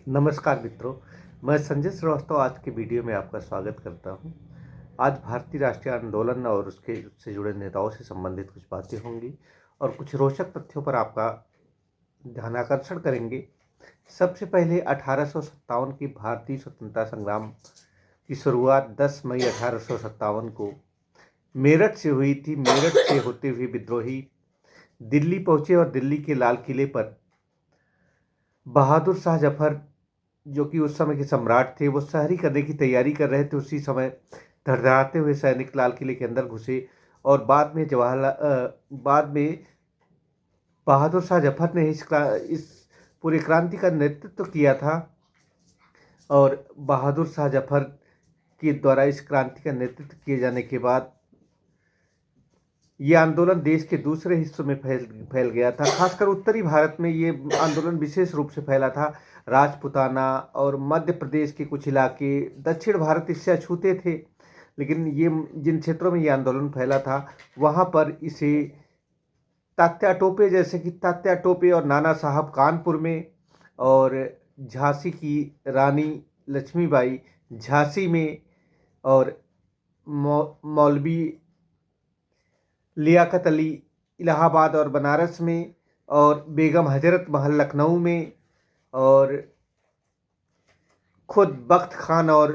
नमस्कार मित्रों, मैं संजय श्रीवास्तव आज की वीडियो में आपका स्वागत करता हूं। आज भारतीय राष्ट्रीय आंदोलन और उससे जुड़े नेताओं से संबंधित कुछ बातें होंगी और कुछ रोचक तथ्यों पर आपका ध्यानाकर्षण करेंगे। सबसे पहले 1857 की भारतीय स्वतंत्रता संग्राम की शुरुआत 10 मई 1857 को मेरठ से हुई थी। मेरठ से होते हुए विद्रोही दिल्ली पहुंचे और दिल्ली के लाल किले पर बहादुर शाह जफर, जो कि उस समय के सम्राट थे, वो शहरी करने की तैयारी कर रहे थे। उसी समय धड़धड़ाते हुए सैनिक लाल किले के अंदर घुसे और बाद में बहादुर शाह जफर ने इस पूरी क्रांति का नेतृत्व किया था। और बहादुर शाह जफर के द्वारा इस क्रांति का नेतृत्व किए जाने के बाद ये आंदोलन देश के दूसरे हिस्सों में फैल गया था। खासकर उत्तरी भारत में ये आंदोलन विशेष रूप से फैला था। राजपूताना और मध्य प्रदेश के कुछ इलाके, दक्षिण भारत इससे अछूते थे, लेकिन ये जिन क्षेत्रों में ये आंदोलन फैला था वहाँ पर इसे तात्या टोपे, जैसे कि तात्या टोपे और नाना साहब कानपुर में, और झांसी की रानी लक्ष्मीबाई झांसी में, और मौलवी लियाकत अली इलाहाबाद और बनारस में, और बेगम हजरत महल लखनऊ में, और खुद बख्त खान और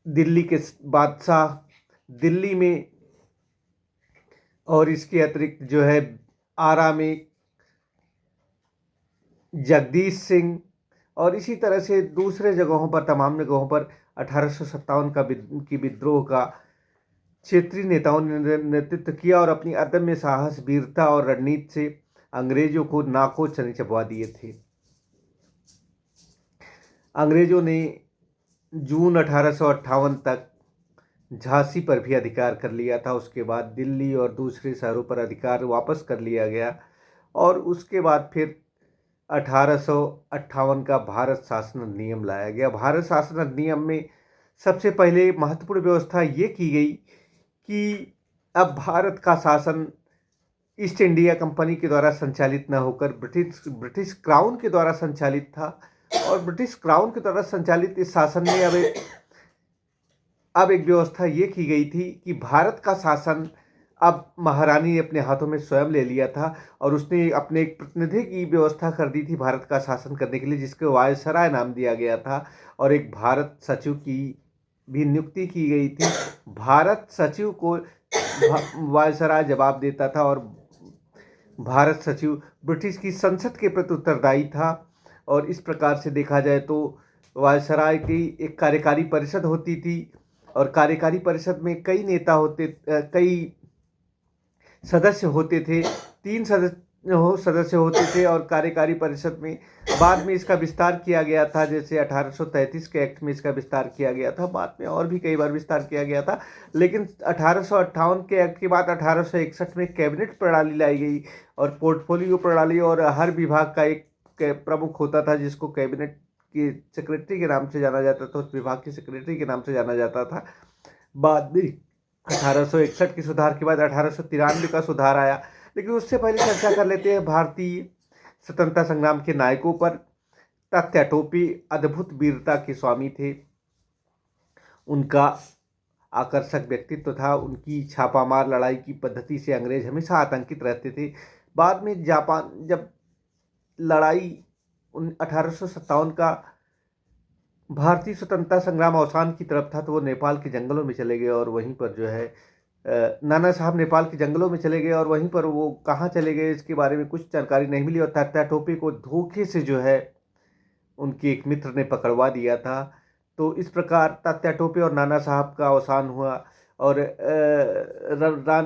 दिल्ली के बादशाह दिल्ली में, और इसके अतिरिक्त जो है आरा में जगदीश सिंह, और इसी तरह से दूसरे जगहों पर, तमाम जगहों पर 1857 की विद्रोह का क्षेत्रीय नेताओं ने नेतृत्व किया और अपनी अदम्य साहस, वीरता और रणनीति से अंग्रेजों को नाको चने चबवा दिए थे। अंग्रेजों ने जून 1858 तक झांसी पर भी अधिकार कर लिया था। उसके बाद दिल्ली और दूसरे शहरों पर अधिकार वापस कर लिया गया और उसके बाद फिर 1858 का भारत शासन अधिनियम लाया गया। भारत शासन अधिनियम में सबसे पहले महत्वपूर्ण व्यवस्था ये की गई कि अब भारत का शासन ईस्ट इंडिया कंपनी के द्वारा संचालित न होकर ब्रिटिश क्राउन के द्वारा संचालित था। और ब्रिटिश क्राउन के द्वारा संचालित इस शासन में अब एक व्यवस्था ये की गई थी कि भारत का शासन अब महारानी ने अपने हाथों में स्वयं ले लिया था और उसने अपने एक प्रतिनिधि की व्यवस्था कर दी थी भारत का शासन करने के लिए, जिसको वायसराय नाम दिया गया था। और एक भारत सचिव की भी नियुक्ति की गई थी। भारत सचिव को वायसराय जवाब देता था और भारत सचिव ब्रिटिश की संसद के प्रति उत्तरदायी था। और इस प्रकार से देखा जाए तो वायसराय की एक कार्यकारी परिषद होती थी और कार्यकारी परिषद में कई सदस्य होते थे। 3 सदस्य होते थे और कार्यकारी परिषद में बाद में इसका विस्तार किया गया था। जैसे 1833 के एक्ट में इसका विस्तार किया गया था, बाद में और भी कई बार विस्तार किया गया था। लेकिन 1858 के एक्ट के बाद 1861 में कैबिनेट प्रणाली लाई गई और पोर्टफोलियो प्रणाली, और हर विभाग का एक प्रमुख होता था जिसको कैबिनेट के सेक्रेटरी के नाम से जाना जाता था, उस विभाग के सेक्रेटरी के नाम से जाना जाता था। बाद में 1861 के सुधार के बाद 1893 का सुधार आया। लेकिन उससे पहले चर्चा कर लेते हैं भारतीय स्वतंत्रता संग्राम के नायकों पर। तात्या टोपे अद्भुत वीरता के स्वामी थे। उनका आकर्षक व्यक्तित्व था। उनकी छापामार लड़ाई की पद्धति से अंग्रेज हमेशा आतंकित रहते थे। बाद में जापान जब लड़ाई 1857 का भारतीय स्वतंत्रता संग्राम अवसान की तरफ था तो वो नेपाल के जंगलों में चले गए और वहीं पर जो है नाना साहब नेपाल के जंगलों में चले गए और वहीं पर वो कहाँ चले गए इसके बारे में कुछ जानकारी नहीं मिली। और तात्या टोपे को धोखे से जो है उनके एक मित्र ने पकड़वा दिया था। तो इस प्रकार तात्या टोपे और नाना साहब का अवसान हुआ। और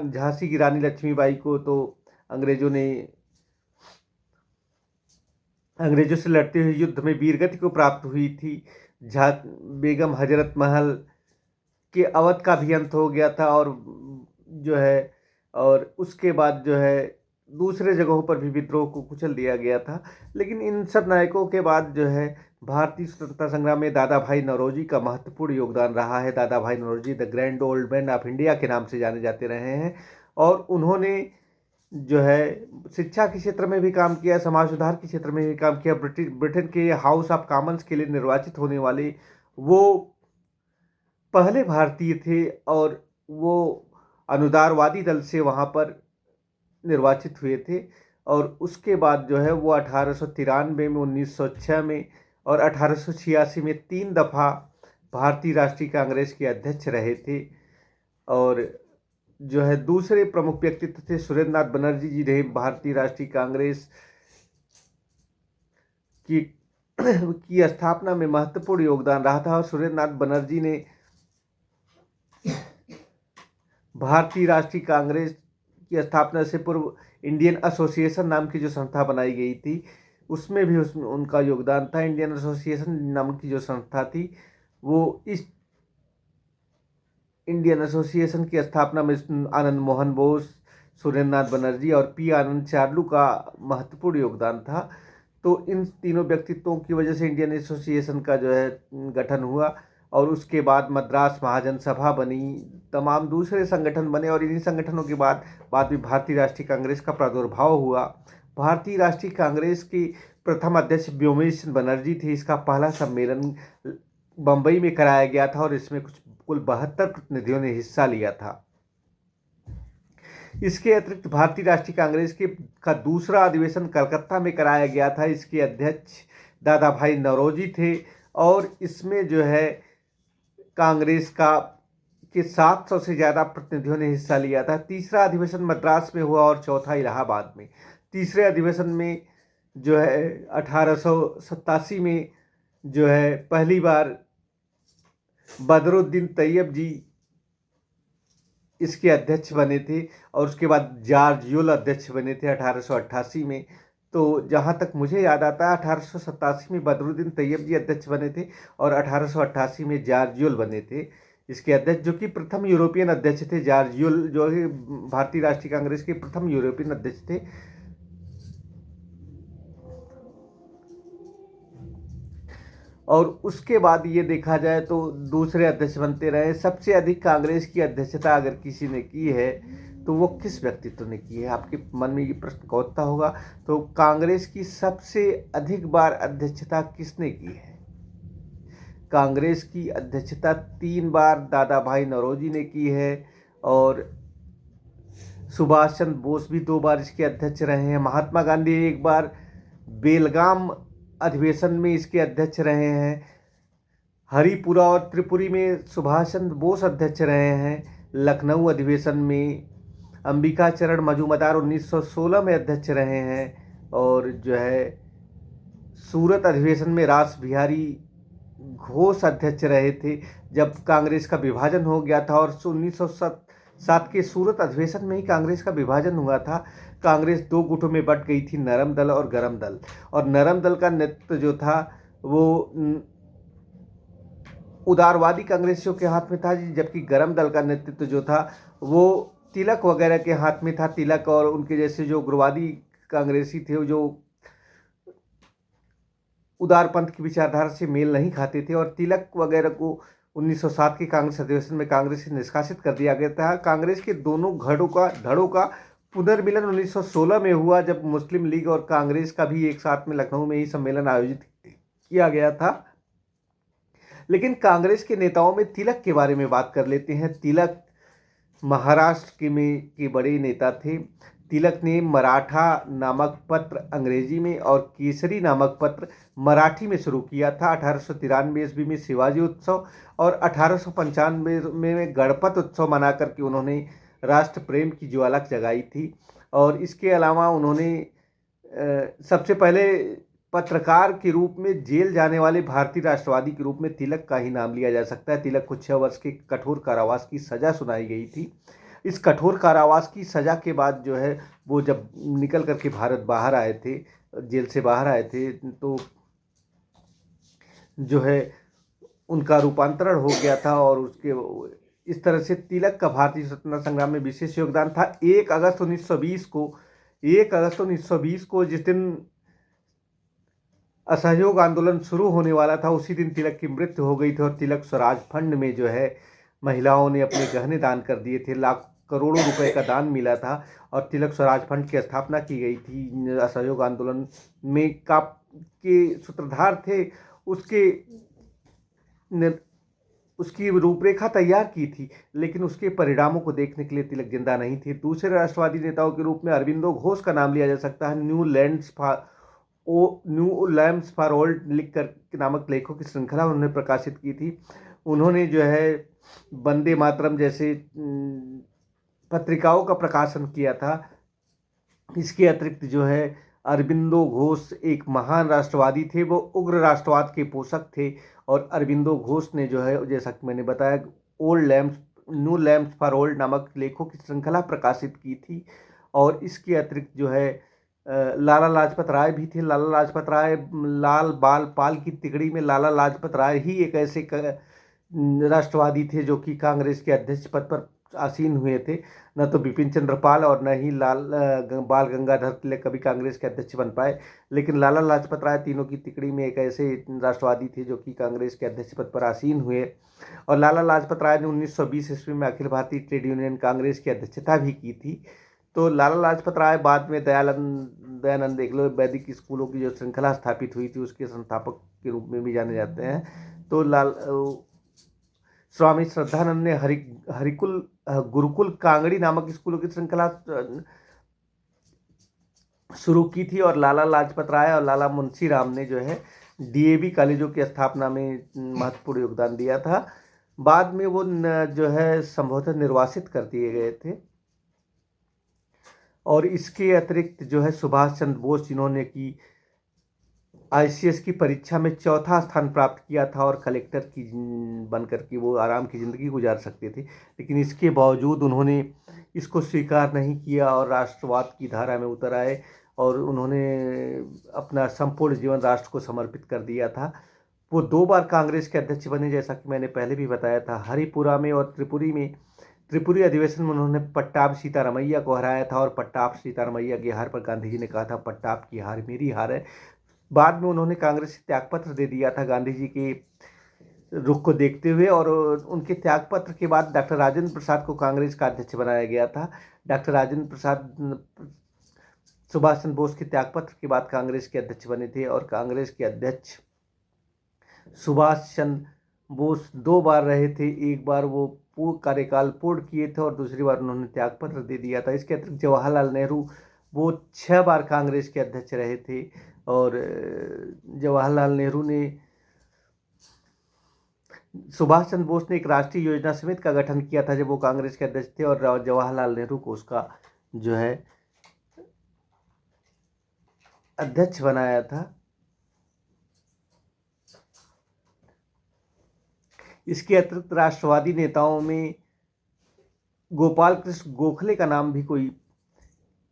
झांसी की रानी लक्ष्मीबाई को तो अंग्रेजों से लड़ते हुए युद्ध में वीरगति को प्राप्त हुई थी। बेगम हजरत महल के अवध का भी अंत हो गया था और उसके बाद जो है दूसरे जगहों पर भी विद्रोह को कुचल दिया गया था। लेकिन इन सब नायकों के बाद जो है भारतीय स्वतंत्रता संग्राम में दादा भाई नौरोजी का महत्वपूर्ण योगदान रहा है। Dadabhai Naoroji the grand old man of India के नाम से जाने जाते रहे हैं और उन्होंने जो है शिक्षा के क्षेत्र में भी काम किया, समाज सुधार के क्षेत्र में भी काम किया। ब्रिटेन के हाउस ऑफ कॉमन्स के लिए निर्वाचित होने वाले वो पहले भारतीय थे, और वो अनुदारवादी दल से वहाँ पर निर्वाचित हुए थे। और उसके बाद जो है वो 1893 में, 1906 में और 1886 में 3 दफ़ा भारतीय राष्ट्रीय कांग्रेस के अध्यक्ष रहे थे। और जो है दूसरे प्रमुख व्यक्तित्व थे सुरेंद्रनाथ बनर्जी जी, ने भारतीय राष्ट्रीय कांग्रेस की की स्थापना में महत्वपूर्ण योगदान रहा था। और सुरेंद्रनाथ बनर्जी ने भारतीय राष्ट्रीय कांग्रेस की स्थापना से पूर्व इंडियन एसोसिएशन नाम की जो संस्था बनाई गई थी, उसमें भी उसमें उनका योगदान था। इंडियन एसोसिएशन नाम की जो संस्था थी, वो इस इंडियन एसोसिएशन की स्थापना में आनंद मोहन बोस, सुरेंद्रनाथ बनर्जी और पी आनंद चार्लू का महत्वपूर्ण योगदान था। तो इन तीनों व्यक्तित्वों की वजह से इंडियन एसोसिएशन का जो है गठन हुआ। और उसके बाद मद्रास महाजन सभा बनी, तमाम दूसरे संगठन बने, और इन्हीं संगठनों के बाद में भारतीय राष्ट्रीय कांग्रेस का प्रादुर्भाव हुआ। भारतीय राष्ट्रीय कांग्रेस के प्रथम अध्यक्ष व्योमेश बनर्जी थे। इसका पहला सम्मेलन बम्बई में कराया गया था, और इसमें कुल 72 प्रतिनिधियों ने हिस्सा लिया था। इसके अतिरिक्त भारतीय राष्ट्रीय कांग्रेस का दूसरा अधिवेशन कलकत्ता में कराया गया था। इसके अध्यक्ष दादा भाई नौरोजी थे, और इसमें जो है कांग्रेस के 700 से ज़्यादा प्रतिनिधियों ने हिस्सा लिया था। तीसरा अधिवेशन मद्रास में हुआ और चौथा इलाहाबाद में। तीसरे अधिवेशन में जो है 1887 में जो है पहली बार बदरुद्दीन तैयब जी इसके अध्यक्ष बने थे, और उसके बाद जॉर्ज यूल अध्यक्ष बने थे 1888 में। तो जहाँ तक मुझे याद आता है 1887 में बदरुद्दीन तैयब जी अध्यक्ष बने थे, और 1888 में जॉर्ज यूल बने थे इसके अध्यक्ष, जो कि प्रथम यूरोपियन अध्यक्ष थे। जॉर्ज यूल जो है भारतीय राष्ट्रीय कांग्रेस के प्रथम यूरोपियन अध्यक्ष थे। और उसके बाद ये देखा जाए तो दूसरे अध्यक्ष बनते रहे। सबसे अधिक कांग्रेस की अध्यक्षता अगर किसी ने की है तो वो किस व्यक्तित्व ने की है? आपके मन में ये प्रश्न कौत्ता होगा। तो कांग्रेस की सबसे अधिक बार अध्यक्षता किसने की है? कांग्रेस की अध्यक्षता 3 बार दादा भाई नौरोजी ने की है, और सुभाष चंद्र बोस भी 2 बार इसके अध्यक्ष रहे हैं। महात्मा गांधी 1 बार बेलगाम अधिवेशन में इसके अध्यक्ष रहे हैं। हरिपुरा और त्रिपुरी में सुभाष चंद्र बोस अध्यक्ष रहे हैं। लखनऊ अधिवेशन में अंबिका चरण मजूमदार 1916 में अध्यक्ष रहे हैं। और जो है सूरत अधिवेशन में रास बिहारी घोष अध्यक्ष रहे थे, जब कांग्रेस का विभाजन हो गया था। और 1907 के सूरत अधिवेशन में ही कांग्रेस का विभाजन हुआ था। कांग्रेस 2 गुटों में बट गई थी, नरम दल और गरम दल। और नरम दल का नेतृत्व जो था वो उदारवादी कांग्रेसियों के हाथ में था, जबकि गरम दल का नेतृत्व जो था वो तिलक वगैरह के हाथ में था। तिलक और उनके जैसे जो उग्रवादी कांग्रेसी थे, जो उदारपंथ की विचारधारा से मेल नहीं खाते थे। और तिलक वगैरह को 1907 के कांग्रेस अधिवेशन में कांग्रेस से निष्कासित कर दिया गया था। कांग्रेस के दोनों धड़ों का पुनर्मिलन 1916 में हुआ, जब मुस्लिम लीग और कांग्रेस का भी एक साथ में लखनऊ में ही सम्मेलन आयोजित किया गया था। लेकिन कांग्रेस के नेताओं में तिलक के बारे में बात कर लेते हैं। तिलक महाराष्ट्र के बड़े नेता थे। तिलक ने मराठा नामक पत्र अंग्रेजी में और केसरी नामक पत्र मराठी में शुरू किया था। 1893 ईस्वी में शिवाजी उत्सव और 1895 में गणपत उत्सव मना करके उन्होंने राष्ट्र प्रेम की ज्वाला जगाई थी। और इसके अलावा उन्होंने सबसे पहले पत्रकार के रूप में जेल जाने वाले भारतीय राष्ट्रवादी के रूप में तिलक का ही नाम लिया जा सकता है। तिलक को 6 वर्ष के कठोर कारावास की सज़ा सुनाई गई थी। इस कठोर कारावास की सज़ा के बाद जो है वो जब निकल करके भारत बाहर आए थे, जेल से बाहर आए थे, तो जो है उनका रूपांतरण हो गया था। और उसके इस तरह से तिलक का भारतीय स्वतंत्रता संग्राम में विशेष योगदान था। 1 अगस्त 1920 को जिस दिन असहयोग आंदोलन शुरू होने वाला था, उसी दिन तिलक की मृत्यु हो गई थी। और तिलक स्वराज फंड में जो है महिलाओं ने अपने गहने दान कर दिए थे। करोड़ों रुपए का दान मिला था और तिलक स्वराज फंड की स्थापना की गई थी। असहयोग आंदोलन में का के सूत्रधार थे, उसके उसकी रूपरेखा तैयार की थी, लेकिन उसके परिणामों को देखने के लिए तिलक जिंदा नहीं थे। दूसरे राष्ट्रवादी नेताओं के रूप में अरबिंदो घोष का नाम लिया जा सकता है। न्यू लैम्प्स फॉर ओल्ड लिख कर नामक लेखों की श्रृंखला उन्होंने प्रकाशित की थी। उन्होंने जो है वंदे मातरम जैसे पत्रिकाओं का प्रकाशन किया था। इसके अतिरिक्त जो है अरबिंदो घोष एक महान राष्ट्रवादी थे, वो उग्र राष्ट्रवाद के पोषक थे। और अरबिंदो घोष ने जो है, जैसा कि मैंने बताया, old lamps new lamps for old नामक लेखों की श्रृंखला प्रकाशित की थी। और इसके अतिरिक्त जो है लाला लाजपत राय भी थे। लाला लाजपत राय, लाल बाल पाल की तिकड़ी में लाला लाजपत राय ही एक ऐसे राष्ट्रवादी थे जो कि कांग्रेस के अध्यक्ष पद पर आसीन हुए थे। न तो बिपिन चंद्र पाल और न ही बाल गंगाधर तिलक कभी कांग्रेस के अध्यक्ष बन पाए, लेकिन लाला लाजपत राय तीनों की तिकड़ी में एक ऐसे राष्ट्रवादी थे जो कि कांग्रेस के अध्यक्ष पद पर आसीन हुए। और लाला लाजपत राय ने 1920 ईस्वी में अखिल भारतीय ट्रेड यूनियन कांग्रेस की अध्यक्षता भी की थी। तो लाला लाजपत राय बाद में दयानंद एकलव्य वैदिक स्कूलों की जो श्रृंखला स्थापित हुई थी उसके संस्थापक के रूप में भी जाने जाते हैं। तो स्वामी श्रद्धानंद ने हरिकुल गुरुकुल कांगड़ी नामक स्कूलों की श्रृंखला शुरू की थी। और लाला लाजपत राय और लाला मुंशी राम ने जो है डीएवी कॉलेजों की स्थापना में महत्वपूर्ण योगदान दिया था। बाद में वो जो है संभवतः निर्वासित कर दिए गए थे। और इसके अतिरिक्त जो है सुभाष चंद्र बोस, जिन्होंने कि आईसीएस की परीक्षा में चौथा स्थान प्राप्त किया था और कलेक्टर की बनकर के वो आराम की ज़िंदगी गुजार सकते थे, लेकिन इसके बावजूद उन्होंने इसको स्वीकार नहीं किया और राष्ट्रवाद की धारा में उतर आए और उन्होंने अपना संपूर्ण जीवन राष्ट्र को समर्पित कर दिया था। वो 2 बार कांग्रेस के अध्यक्ष बने, जैसा कि मैंने पहले भी बताया था। हरिपुरा में और त्रिपुरी अधिवेशन में उन्होंने पट्टाभ सीतारमैया को हराया था और पट्टाभ सीतारमैया की हार पर गांधी जी ने कहा था, पट्टाभ की हार मेरी हार है। बाद में उन्होंने कांग्रेस से त्यागपत्र दे दिया था गांधी जी के रुख को देखते हुए। और उनके त्यागपत्र के बाद डॉक्टर राजेंद्र प्रसाद को कांग्रेस का अध्यक्ष बनाया गया था। डॉक्टर राजेंद्र प्रसाद सुभाष चंद्र बोस के त्यागपत्र के बाद कांग्रेस के अध्यक्ष बने थे। और कांग्रेस के अध्यक्ष सुभाष चंद्र बोस 2 बार रहे थे। एक बार वो कार्यकाल पूर्ण किए थे और दूसरी बार उन्होंने त्यागपत्र दे दिया था। इसके अतिरिक्त जवाहरलाल नेहरू, वो 6 बार कांग्रेस के अध्यक्ष रहे थे। और जवाहरलाल नेहरू ने, सुभाष चंद्र बोस ने एक राष्ट्रीय योजना समिति का गठन किया था जब वो कांग्रेस के अध्यक्ष थे, और जवाहरलाल नेहरू को उसका जो है अध्यक्ष बनाया था। इसके अतिरिक्त राष्ट्रवादी नेताओं में गोपाल कृष्ण गोखले का नाम भी कोई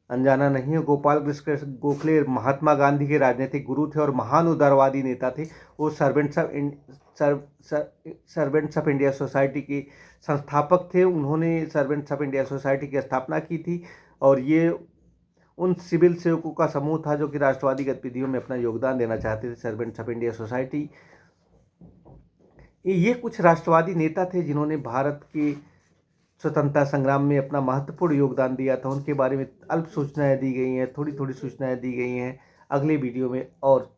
अनजाना नहीं है। गोपाल कृष्ण गोखले महात्मा गांधी के राजनीतिक गुरु थे और महान उदारवादी नेता थे। वो सर्वेंट्स ऑफ इंडिया सोसाइटी के संस्थापक थे। उन्होंने सर्वेंट्स ऑफ इंडिया सोसाइटी की स्थापना की थी और ये उन सिविल सेवकों का समूह था जो कि राष्ट्रवादी गतिविधियों में अपना योगदान देना चाहते थे। सर्वेंट्स ऑफ इंडिया सोसाइटी, ये कुछ राष्ट्रवादी नेता थे जिन्होंने भारत के स्वतंत्रता संग्राम में अपना महत्वपूर्ण योगदान दिया था। उनके बारे में अल्प सूचनाएं दी गई हैं, थोड़ी थोड़ी सूचनाएं दी गई हैं। अगले वीडियो में और